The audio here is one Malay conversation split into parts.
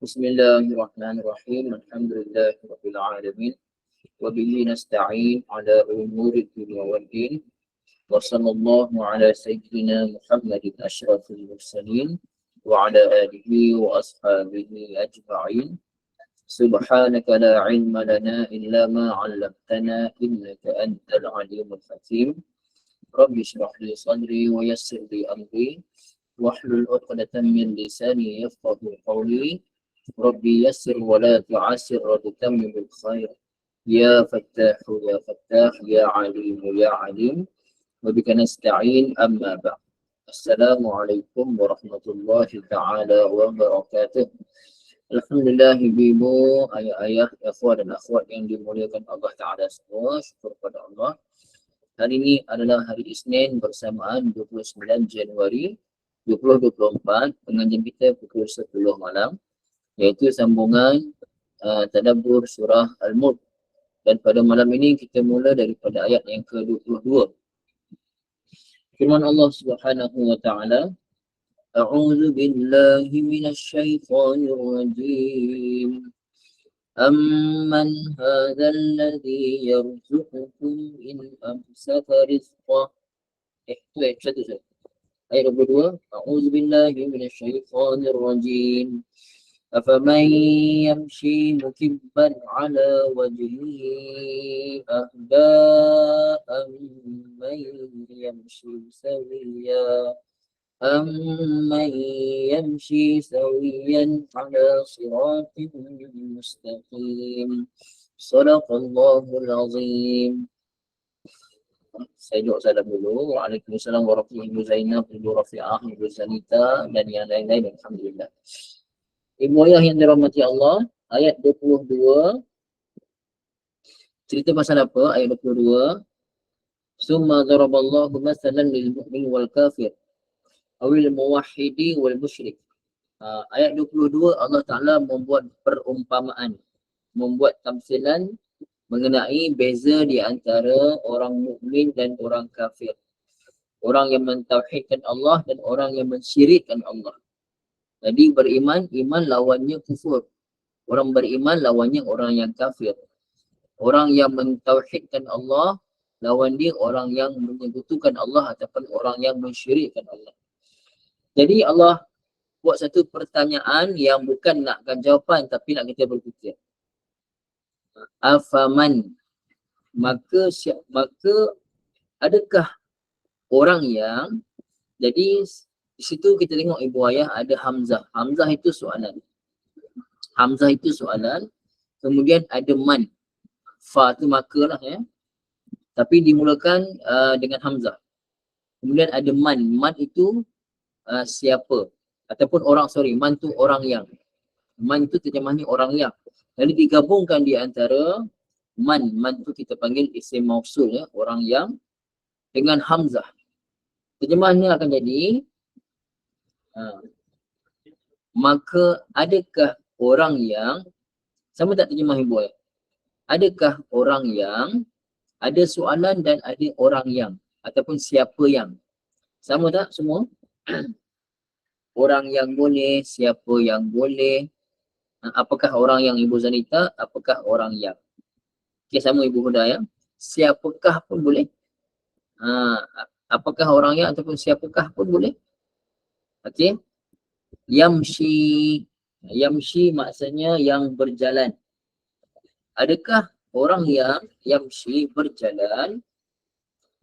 Bismillahirrahmanirrahim. Alhamdulillahirabbil alamin. Wa bihi nasta'in ala umuri dunya waddin. Wa sallallahu ala sayyidina Muhammadin asyrafil mursalin wa ala alihi wa ashabihi ajma'in. Subhanaka la ilma lana illa ma 'allamtana innaka antal alimul hakim. Rabbi shrah li sadri wa yassir li amri wahlul 'uqdatam min lisani yafqahu qawli. Rabbi yassir wa la tu'assir wa tutammim bil khair. Ya Fattah ya Fattah ya Alim ya Alim. Wa bika nasta'in amma ba'd. Assalamualaikum warahmatullahi taala wabarakatuh. Alhamdulillah ibu, ayah-ayah, ikhwan dan akhwat yang dimuliakan Allah Ta'ala semua. Syukur pada Allah. Hari ini adalah hari Isnin bersamaan 29 Januari 2024. Pengajian kita pukul 10 malam. Iaitu sambungan tadabbur surah Al-Mulk. Dan pada malam ini kita mula daripada ayat yang ke-22. Firman Allah Subhanahu wa taala, A'udzu billahi minasy syaithanir rajim. Amman hadzal ladzi yarzuqukum in amsaka rizqah. Itu ayat 1. Ayat 22. A'udzu billahi minasy syaithanir rajim. أفمن يمشي مكبا على وجهه أهدى أمن يمشي سويا على صراط مستقيم صدق الله العظيم. Saya jawab salam dulu. Waalaikumsalam warahmatullahi wabarakatuh. Zainab, Ibu Rafi'ah, Ibu Zanita dan yang lain-lain. Alhamdulillah. Ibu ayah yang dirahmati Allah, ayat 22. Cerita pasal apa? Ayat 22. Summa daraballahu masalan lil mu'min wal kafir awil muwahhidi wal musyrik. Ayat 22 Allah Ta'ala membuat perumpamaan, membuat tamsilan mengenai beza di antara orang mukmin dan orang kafir. Orang yang mentauhidkan Allah dan orang yang mensyirikkan Allah. Jadi beriman, iman lawannya kufur. Orang beriman lawannya orang yang kafir. Orang yang mentauhidkan Allah lawan dia orang yang menyekutukan Allah ataupun orang yang mensyirikkan Allah. Jadi Allah buat satu pertanyaan yang bukan nakkan jawapan tapi nak kita berfikir. Afaman, maka adakah orang yang, jadi di situ kita tengok ibu ayah ada Hamzah. Hamzah itu soalan. Hamzah itu soalan. Kemudian ada man. Fa tu maka lah ya. Tapi dimulakan dengan Hamzah. Kemudian ada man. Man itu siapa? Ataupun orang, man tu orang yang. Man itu terjemahnya orang yang. Jadi digabungkan di antara man. Man tu kita panggil isim mausul ya. Orang yang dengan Hamzah. Terjemahnya akan jadi maka adakah orang yang, sama tak terjemah ibu ayah? Adakah orang yang, ada soalan dan ada orang yang, ataupun siapa yang? Sama tak semua? Orang yang boleh, siapa yang boleh. Apakah orang yang Ibu Zanita, apakah orang yang? Okay, sama Ibu Huda ya. Siapakah pun boleh. Apakah orang yang ataupun siapakah pun boleh. Okey. Yamshi. Yamshi maksudnya yang berjalan. Adakah orang yang yamshi berjalan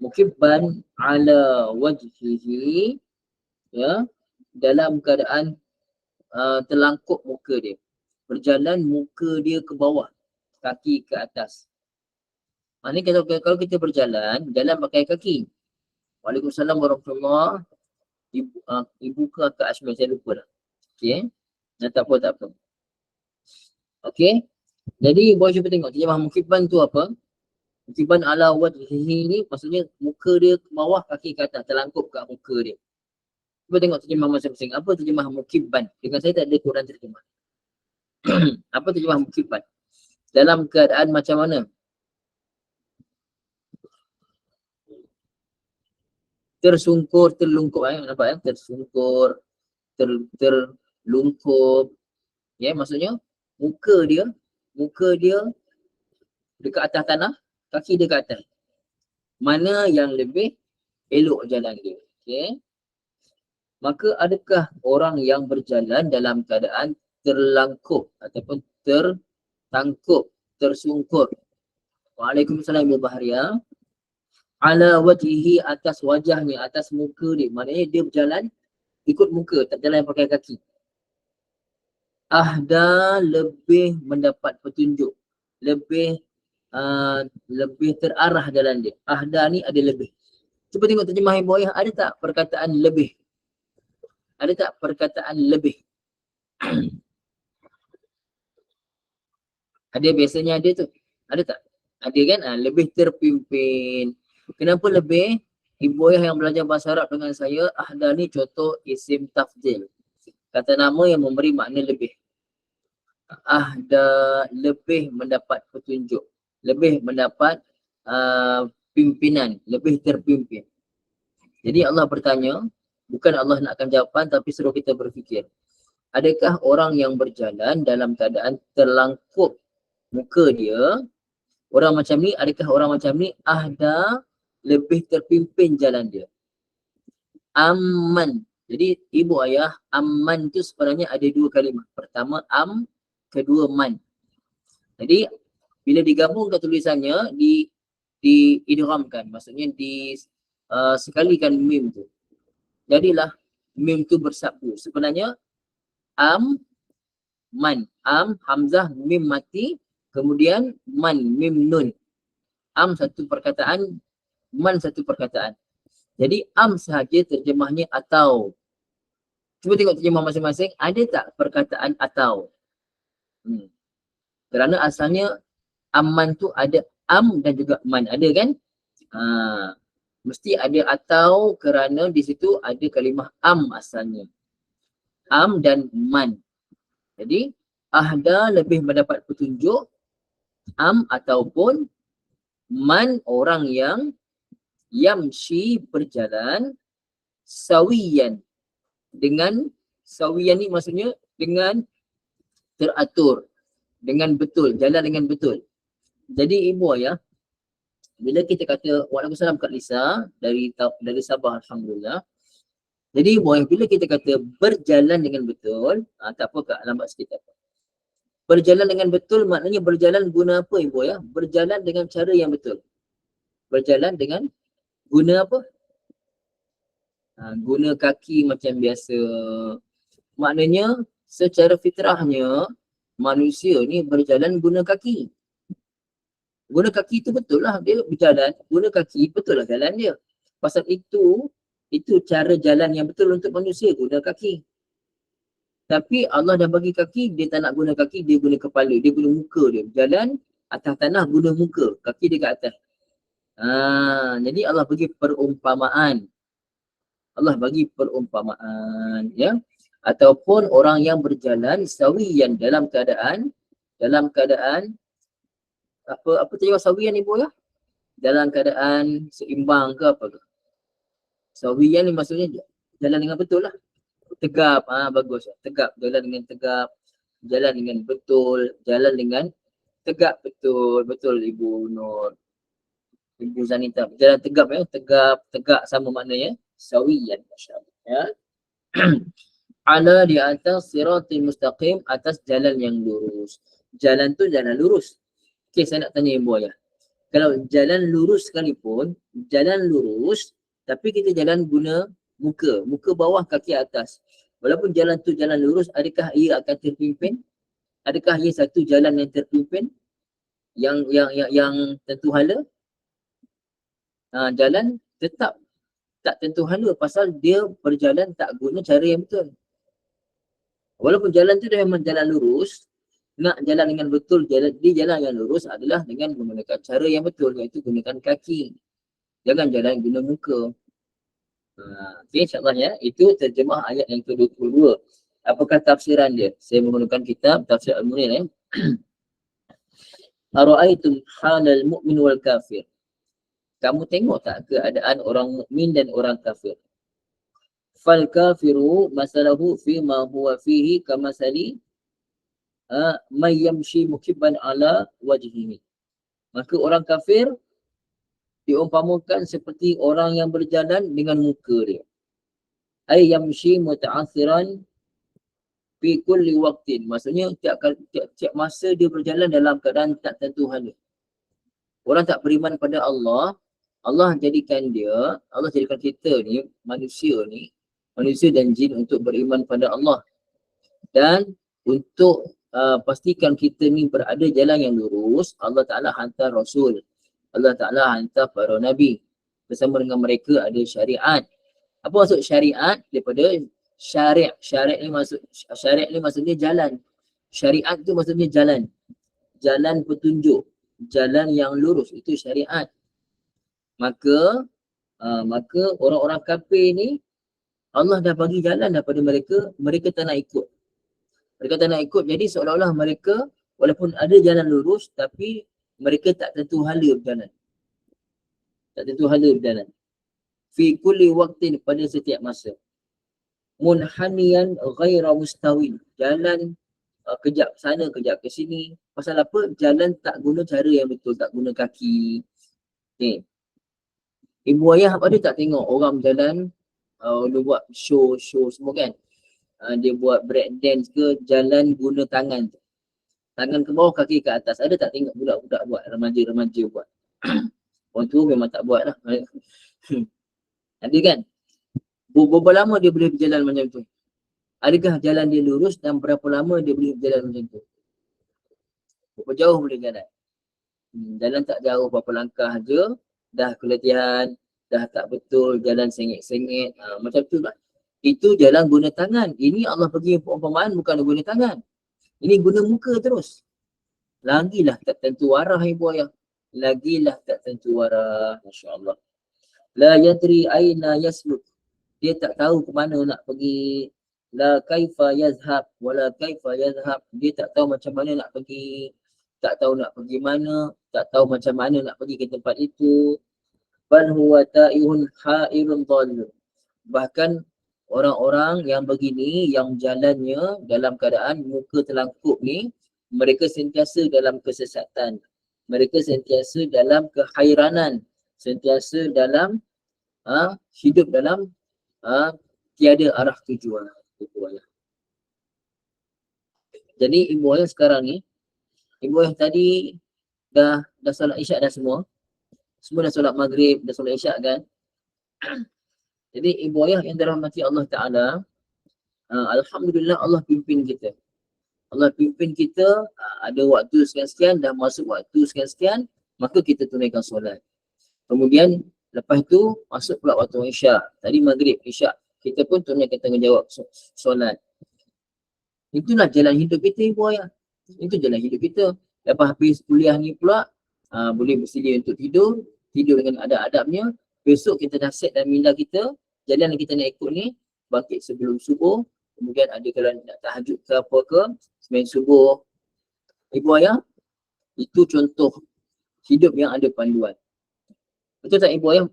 mukibban ala wajhihi, ya, dalam keadaan terlangkup muka dia. Berjalan muka dia ke bawah, kaki ke atas. Maknanya kalau kita berjalan, jalan pakai kaki. Waalaikumsalam warahmatullahi. Ibu ke Kak Ashmi, saya lupa dah. Okey. Tak apa. Okey. Jadi boleh cuba tengok terjemah mukibban tu apa? Mukibban ala wajhihi ni maksudnya muka dia ke bawah, kaki ke atas, terlangkup kat muka dia. Cuba tengok terjemah masing-masing. Apa terjemah mukibban? Dengan saya tak ada Quran terjemah. Apa terjemah mukibban? Dalam keadaan macam mana? Tersungkur, terlungkup. Nampak ya? Tersungkur, terlungkup. Ya, maksudnya muka dia dekat atas tanah, kaki dia ke atas. Mana yang lebih elok jalan dia? Okay. Maka adakah orang yang berjalan dalam keadaan terlangkup ataupun tertangkup, tersungkur? Waalaikumsalam ya Bahria. Ala wajhihi, atas wajahnya, atas muka dia. Maknanya dia berjalan ikut muka, tak jalan pakai kaki. Ahda, lebih mendapat petunjuk, lebih lebih terarah jalan dia. Ahda ni ada lebih. Cuba tengok terjemahan bawah, ada tak perkataan lebih? Ada tak perkataan lebih? Ada, biasanya ada tu. Ada tak? Ada kan? Lebih terpimpin. Kenapa lebih? Ibu ayah yang belajar bahasa Arab dengan saya, ahda ni contoh isim tafdil. Kata nama yang memberi makna lebih. Ahda, lebih mendapat petunjuk. Lebih mendapat pimpinan. Lebih terpimpin. Jadi Allah bertanya, bukan Allah nakkan jawapan tapi suruh kita berfikir. Adakah orang yang berjalan dalam keadaan terlangkup muka dia, orang macam ni, adakah orang macam ni ahda, lebih terpimpin jalan dia? Amman. Jadi ibu ayah, amman tu sebenarnya ada dua kalimah. Pertama am, kedua man. Jadi bila digabungkan tulisannya, diidghamkan, maksudnya sekalikan mim tu. Jadilah mim tu bersabdu. Sebenarnya am, man. Am, hamzah, mim mati. Kemudian man, mim nun. Am satu perkataan, man satu perkataan. Jadi am sahaja terjemahnya atau. Cuba tengok terjemah masing-masing, ada tak perkataan atau? Kerana asalnya amman tu ada am dan juga man, ada kan? Mesti ada atau kerana di situ ada kalimah am asalnya. Am dan man. Jadi ahda, lebih mendapat petunjuk, am ataupun man, orang yang yamshi, berjalan, sawiyan, dengan sawiyan ni maksudnya dengan teratur, dengan betul, jalan dengan betul. Jadi ibu ayah, bila kita kata waalaikumsalam Kak Lisa dari Sabah, alhamdulillah. Jadi ibu ayah, bila kita kata berjalan dengan betul, tak apa Kak, lambat sikit tak apa. Berjalan dengan betul maknanya berjalan guna apa ibu ayah? Berjalan dengan cara yang betul. Berjalan dengan guna apa? Guna kaki macam biasa. Maknanya secara fitrahnya manusia ni berjalan guna kaki. Guna kaki tu betul lah dia berjalan. Guna kaki betul lah jalan dia. Pasal itu cara jalan yang betul untuk manusia, guna kaki. Tapi Allah dah bagi kaki, dia tak nak guna kaki, dia guna kepala, dia guna muka dia. Berjalan atas tanah guna muka, kaki dia kat atas. Jadi Allah bagi perumpamaan. Allah bagi perumpamaan, ya. Ataupun orang yang berjalan sawiyan, dalam keadaan apa terjemah sawiyan ibu ya? Dalam keadaan seimbang ke apa ke? Sawiyan ni maksudnya jalan dengan betul lah. Tegap, bagus. Tegap, jalan dengan tegap, jalan dengan betul, jalan dengan tegap, betul Ibu Nur, Ibu Zanita. Jalan tegap ya, tegak sama maknanya sawiyan, masya-Allah ya. Ala, di atas, siratil mustaqim, atas jalan yang lurus. Jalan tu jalan lurus. Okey, saya nak tanya ibu ayah. Kalau jalan lurus sekalipun, jalan lurus tapi kita jalan guna muka bawah, kaki atas. Walaupun jalan tu jalan lurus, adakah ia akan terpimpin? Adakah ia satu jalan yang terpimpin? Yang tentu hala? Jalan tetap tak tentu hala pasal dia berjalan tak guna cara yang betul. Walaupun jalan tu dah memang jalan lurus, nak jalan dengan betul, jalan yang lurus adalah dengan menggunakan cara yang betul, iaitu gunakan kaki. Jangan jalan guna muka. Okay, insyaAllah ya. Itu terjemah ayat yang ke-22. Apakah tafsiran dia? Saya menggunakan kitab Tafsir Al-Munir ya. Ara'aitum halal mu'min wal kafir. Kamu tengok tak keadaan orang mukmin dan orang kafir? Fal kafiru masalahu fi ma huwa fihi kamasali may yamshi mukibban ala wajhihi. Maka orang kafir diumpamakan seperti orang yang berjalan dengan muka dia. Ay yamshi muta'athiran fi kulli waqtin. Maksudnya tiap masa dia berjalan dalam keadaan tak tentu hala. Orang tak beriman pada Allah, Allah jadikan kita ni, manusia dan jin untuk beriman pada Allah. Dan untuk pastikan kita ni berada jalan yang lurus, Allah Ta'ala hantar Rasul. Allah Ta'ala hantar para Nabi. Bersama dengan mereka ada syariat. Apa maksud syariat? Daripada syariat. Syariat ni maksudnya jalan. Syariat tu maksudnya jalan. Jalan petunjuk. Jalan yang lurus. Itu syariat. Maka orang-orang kafir ni Allah dah bagi jalan daripada mereka. Mereka tak nak ikut. Jadi seolah-olah mereka walaupun ada jalan lurus tapi mereka tak tentu hala berjalan. Fi kulli waqtin, pada setiap masa. Munhaniyan ghaira mustawin. Jalan kejap sana, kejap ke sini. Pasal apa? Jalan tak guna cara yang betul, tak guna kaki. Okay. Ibu ayah apa dia tak tengok orang berjalan, dia buat show semua kan. Dia buat break dance ke, jalan guna tangan. Tangan ke bawah, kaki ke atas. Ada tak tengok budak-budak buat, remaja-remaja buat. Orang tua memang tak buat lah. Ada kan? Berapa lama dia boleh berjalan macam tu? Adakah jalan dia lurus dan berapa lama dia boleh berjalan macam tu? Berapa jauh boleh jalan? Jalan tak jauh, berapa langkah je, dah keletihan, dah tak betul, jalan sengit-sengit. Macam tu lah. Itu jalan guna tangan. Ini Allah bagi perumpamaan bukan guna tangan. Ini guna muka terus. Lagilah tak tentu arah ibu ayah. Masya Allah. La yadri aina yasluk. Dia tak tahu ke mana nak pergi. La kaifa yazhab wala kaifa yazhab. Dia tak tahu macam mana nak pergi. Tak tahu nak pergi mana. Tak tahu macam mana nak pergi ke tempat itu. Bal huwa ta'ihun ha'irun dhal. Bahkan orang-orang yang begini, yang jalannya dalam keadaan muka terlangkup ni, mereka sentiasa dalam kesesatan. Mereka sentiasa dalam kehairanan. Sentiasa dalam hidup dalam tiada arah tujuan. Jadi ibu ayah sekarang ni, ibu ayah tadi dah solat isyak dah semua dah solat maghrib, dah solat isyak kan. Jadi ibu ayah yang dirahmati Allah Ta'ala, alhamdulillah Allah pimpin kita. Ada waktu sekian-sekian, dah masuk waktu sekian-sekian, maka kita tunaikan solat. Kemudian lepas tu masuk pula waktu isyak. Tadi maghrib, isyak, kita pun tunaikan tanggungjawab solat. Itulah jalan hidup kita ibu ayah. Itu jalan hidup kita. Lepas habis kuliah ni pula, boleh bersedia untuk tidur dengan adab-adabnya. Besok kita dah set dan minda kita, jalan yang kita nak ikut ni, bangkit sebelum subuh. Kemudian ada kalau nak tahajud ke apa ke, sembahyang subuh. Ibu ayah, itu contoh hidup yang ada panduan. Betul tak ibu ayah?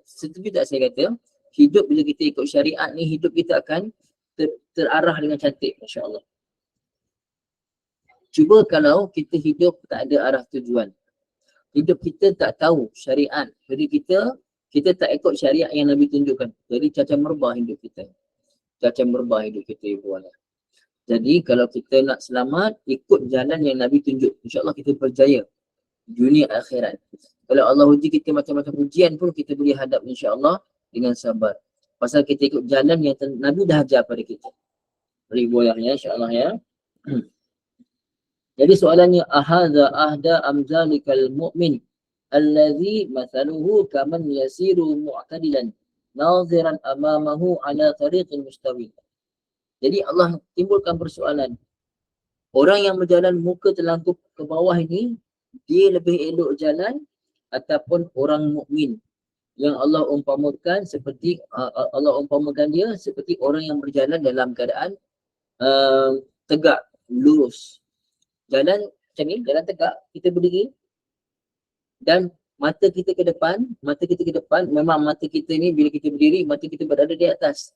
Setuju tak saya kata, hidup bila kita ikut syariat ni, hidup kita akan terarah dengan cantik, Masya Allah. Cuba kalau kita hidup tak ada arah tujuan. Hidup kita tak tahu syariat. Jadi kita tak ikut syariat yang Nabi tunjukkan. Jadi cacat merbah hidup kita. Ibu ayah. Jadi kalau kita nak selamat, ikut jalan yang Nabi tunjuk. InsyaAllah kita berjaya. Dunia akhirat. Kalau Allah uji kita macam-macam ujian pun, kita boleh hadap insyaAllah dengan sabar. Pasal kita ikut jalan yang Nabi dah ajar pada kita. Ibu ayah ya, insyaAllah ya. Jadi soalannya, ahadha ahda amzalikal mu'min alladhi mathaluhu kaman yasiru mu'tadilan naziran amamahu ala tariqin mustawin. Jadi Allah timbulkan persoalan. Orang yang berjalan muka terlangkup ke bawah ini, dia lebih elok jalan ataupun orang mukmin yang Allah umpamakan dia seperti orang yang berjalan dalam keadaan tegak, lurus. Jalan macam ni, jalan tegak, kita berdiri dan mata kita ke depan, memang mata kita ni bila kita berdiri, mata kita berada di atas.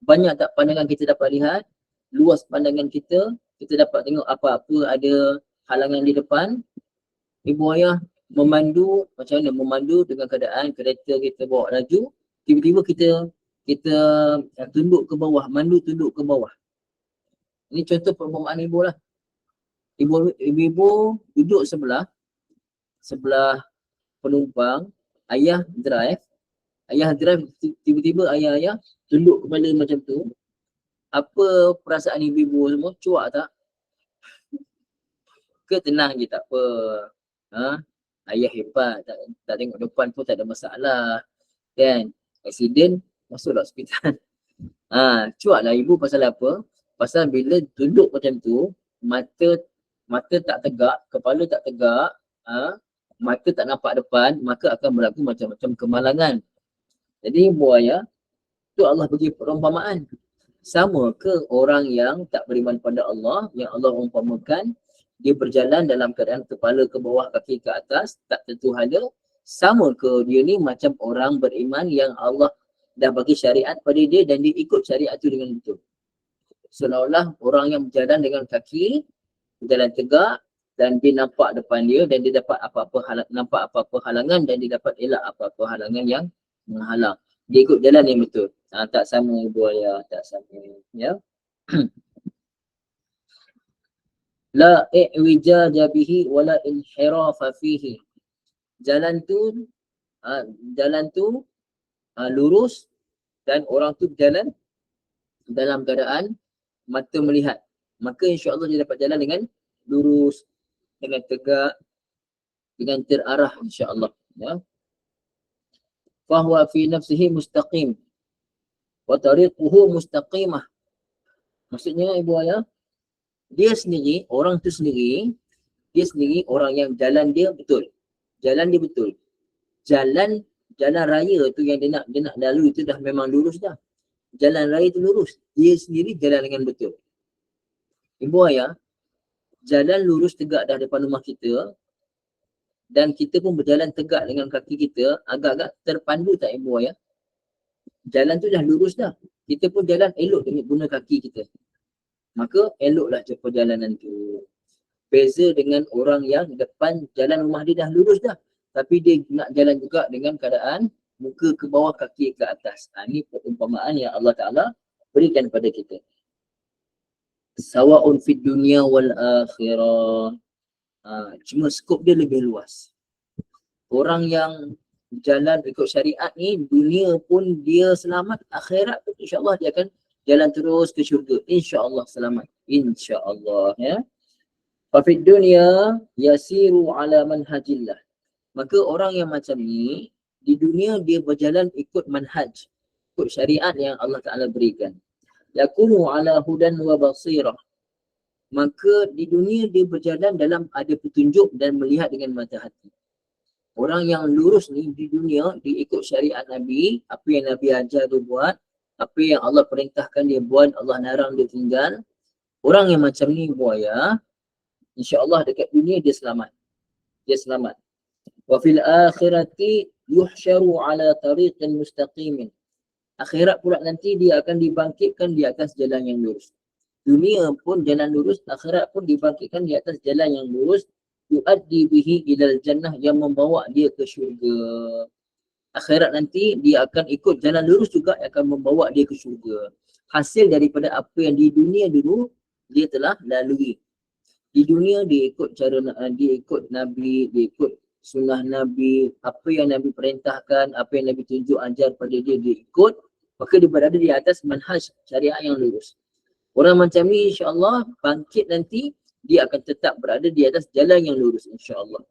Banyak tak pandangan kita dapat lihat, luas pandangan kita, kita dapat tengok apa-apa ada halangan di depan, ibu ayah memandu, macam mana memandu dengan keadaan kereta kita bawa laju, tiba-tiba kita tunduk ke bawah, mandu tunduk ke bawah. Ini contoh perumpamaan ibu lah. Ibu duduk sebelah penumpang, ayah drive, tiba-tiba ayah tunduk kepala macam tu. Apa perasaan ibu semua? Cuak tak? Ke tenang je, tak apa. Ayah hebat, tak tengok depan pun tak ada masalah. Kan? Aksiden, masuklah hospital. Cuak lah ibu pasal apa? Pasal bila duduk macam tu, mata tak tegak, kepala tak tegak, mata tak nampak depan, maka akan berlaku macam-macam kemalangan. Jadi ibu ayah, tu Allah bagi perumpamaan. Sama ke orang yang tak beriman pada Allah, yang Allah umpamakan, dia berjalan dalam keadaan kepala ke bawah, kaki ke atas, tak tentu hala. Sama ke dia ni macam orang beriman yang Allah dah bagi syariat pada dia dan dia ikut syariat tu dengan betul. Seolah-olah orang yang berjalan dengan kaki, berjalan tegak dan dia nampak depan dia dan dia dapat nampak apa-apa halangan dan dia dapat elak apa-apa halangan yang menghalang. Dia ikut jalan yang betul. Tak sama ibu ayah, tak sama. Ya. La i'wijaja bihi wala inhirafa fihi. Jalan tu lurus dan orang tu berjalan dalam keadaan mata melihat. Maka insya-Allah dia dapat jalan dengan lurus, dengan tegak, dengan terarah insya-Allah. Ya. Fahuwa fi nafsihi mustaqim wa tariquhu mustaqimah. Maksudnya ibu ayah, dia sendiri, orang tu sendiri, orang yang jalan dia betul. Jalan dia betul. Jalan raya tu yang dia nak lalu itu dah memang lurus dah. Jalan raya tu lurus. Dia sendiri jalan dengan betul. Ibu ayah, jalan lurus tegak dah depan rumah kita dan kita pun berjalan tegak dengan kaki kita, agak-agak terpandu tak ibu ayah? Jalan tu dah lurus dah. Kita pun jalan elok dengan guna kaki kita. Maka eloklah perjalanan tu. Beza dengan orang yang depan jalan rumah dia dah lurus dah. Tapi dia nak jalan juga dengan keadaan muka ke bawah, kaki ke atas. Ini perumpamaan yang Allah Ta'ala berikan pada kita. Sawa'un fid dunia wal akhirah. Cuma skop dia lebih luas. Orang yang jalan ikut syariat ni, dunia pun dia selamat, akhirat pun insya-Allah dia akan jalan terus ke syurga. Insya-Allah selamat. Insya-Allah, ya. Fa fid dunya yasiru ala manhajillah. Maka orang yang macam ni, di dunia dia berjalan ikut manhaj, ikut syariat yang Allah Ta'ala berikan. Yakunu ala hudan wa basirah. Maka di dunia dia berjalan dalam ada petunjuk dan melihat dengan mata hati. Orang yang lurus ni di dunia, dia ikut syariat Nabi, apa yang Nabi ajar dia buat, apa yang Allah perintahkan dia buat, Allah narang dia tinggal. Orang yang macam ni buaya, insya-Allah dekat dunia dia selamat. Dia selamat. Wa fil akhirati yuhsyaru ala tariqin mustaqimin. Akhirat pula nanti dia akan dibangkitkan di atas jalan yang lurus. Dunia pun jalan lurus, akhirat pun dibangkitkan di atas jalan yang lurus. Yu'addi bihi ilal jannah, yang membawa dia ke syurga. Akhirat nanti dia akan ikut jalan lurus juga yang akan membawa dia ke syurga. Hasil daripada apa yang di dunia dulu dia telah lalui. Di dunia dia ikut dia ikut Nabi, dia ikut sunnah Nabi, apa yang Nabi perintahkan, apa yang Nabi tunjuk ajar pada dia ikut, maka dia berada di atas manhaj syariat yang lurus. Orang macam ni insya-Allah bangkit nanti dia akan tetap berada di atas jalan yang lurus insya-Allah.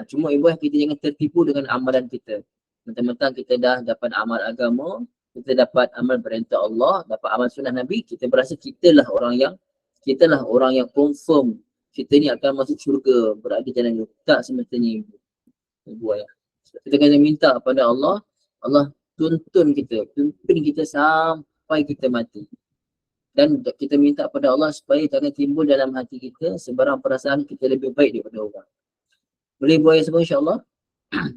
Cuma ibu kita jangan tertipu dengan amalan kita. Mentang-mentang kita dah dapat amal agama, kita dapat amal perintah Allah, dapat amal sunnah Nabi, kita berasa kitalah orang yang confirm kita ni akan masuk syurga, berada jalan lurus. Tak semestinya ibu ayah. Kita kena minta kepada Allah, Allah tuntun kita, pimpin kita sampai kita mati. Dan kita minta kepada Allah supaya jangan timbul dalam hati kita sebarang perasaan kita lebih baik daripada orang. Boleh buaya semua insya-Allah?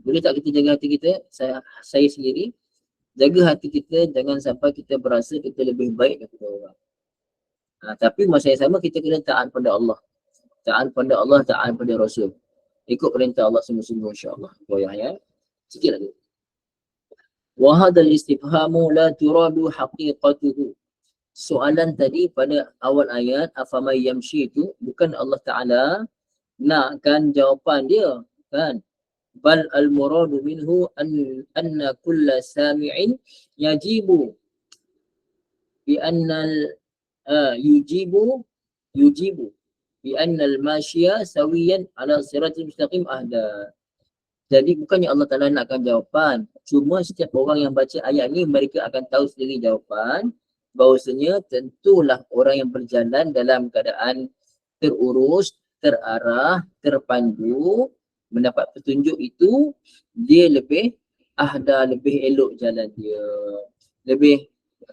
Boleh tak kita jaga hati kita? Saya sendiri jaga hati kita, jangan sampai kita berasa kita lebih baik daripada orang. Tapi masa yang sama kita kena taat pada Allah. Taat pada Allah, taat pada Rasul. Ikut perintah Allah sungguh-sungguh insya-Allah. Boyah ya. Sikit lagi. Wa hadzal istifhamu la turadu haqiqatuhu. Soalan tadi pada awal ayat afama yamshi itu bukan Allah Taala nakkan jawapan dia, kan? Bal al muradu minhu anna kulla sami'in yajibu bi anna yujibu bi anna al mashiya sawiyan ala siratil mustaqim ahda. Jadi bukannya Allah Ta'ala nakkan jawapan. Cuma setiap orang yang baca ayat ni mereka akan tahu sendiri jawapan. Bahawasanya tentulah orang yang berjalan dalam keadaan terurus, terarah, terpandu, mendapat petunjuk itu, dia lebih ahda, lebih elok jalan dia. Lebih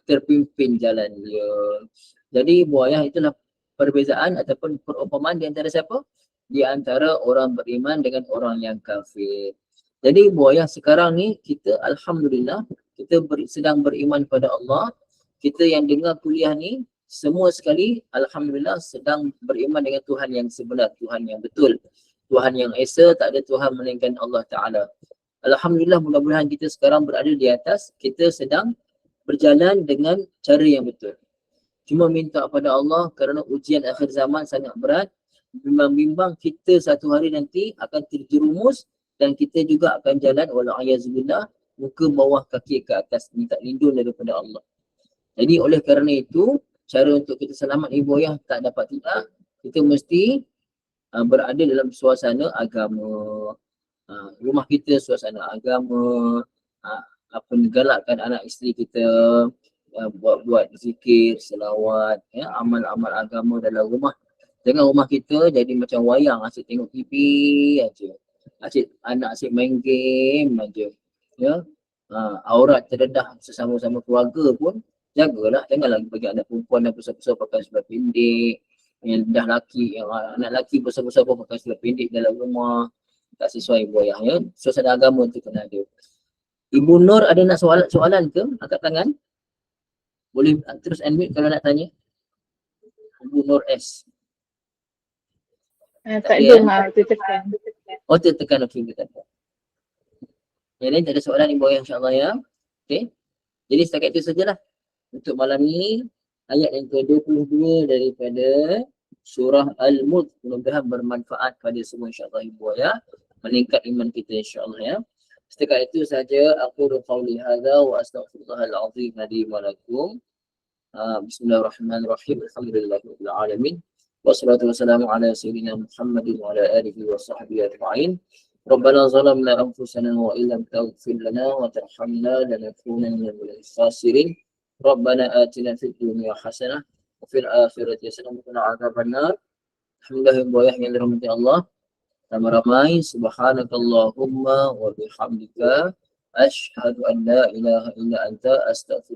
terpimpin jalan dia. Jadi buayah itulah perbezaan ataupun perumpamaan di antara siapa? Di antara orang beriman dengan orang yang kafir. Jadi buayah sekarang ni kita Alhamdulillah kita sedang beriman pada Allah. Kita yang dengar kuliah ni semua sekali Alhamdulillah sedang beriman dengan Tuhan yang sebenar, Tuhan yang betul. Tuhan yang esa, tak ada Tuhan melainkan Allah Ta'ala. Alhamdulillah mudah-mudahan kita sekarang berada di atas, kita sedang berjalan dengan cara yang betul. Cuma minta kepada Allah kerana ujian akhir zaman sangat berat, bimbang-bimbang kita satu hari nanti akan terjerumus dan kita juga akan jalan wala'ayazubillah muka bawah kaki ke atas, minta lindung daripada Allah. Jadi oleh kerana itu, cara untuk kita selamat ibuayah tak dapat tidak, kita mesti berada dalam suasana agama. Rumah kita suasana agama, galakkan anak isteri kita buat zikir, selawat, ya, amal-amal agama dalam rumah. Jangan rumah kita jadi macam wayang, asyik tengok TV aja. Anak asyik main game aja. Ya. Aurat terdedah sesama-sama keluarga pun jagalah, janganlah bagi anak perempuan dan besar-besar pakai sebelah pendek, yang dah laki, yang anak laki besar-besar pun pakai sebelah pendek dalam rumah, tak sesuai buayah ya. Suasana agama tu kena ada. Ibu Nur ada nak soalan ke? Angkat tangan. Boleh terus unmute kalau nak tanya. Ibu Nur S. Tak ada mak, tertekan. Oh tertekan, okey kita tak. Yang lain tak ada soalan ibu ayah insya-Allah ya. Okey. Jadi setakat itu sajalah untuk malam ni, ayat yang ke-22 daripada surah Al-Mulk. Mudah-mudahan bermanfaat pada semua insya-Allah ibu ayah, meningkat iman kita insya-Allah ya. Setakat itu saja aku qauli hadza wa astaghfirullahal azim li wa lakum. Bismillahirrahmanirrahim. Alhamdulillahirabbil alamin. Wassalatu wassalamu ala sayyidina Muhammadin wa ala alihi wa sahbihi ajma'in. Rabbana zalamna anfusana wa illam taghfir lana wa tarhamna lanakunanna minal khasirin. Rabbana atina fid dunya hasanah wa fil akhirati hasanah wa qina adzabannar. Alhamdulillah yang dirahmati Allah. Ramai-ramai subhanakallahumma wa bihamdika asyhadu an la ilaha illa anta astaghfiruka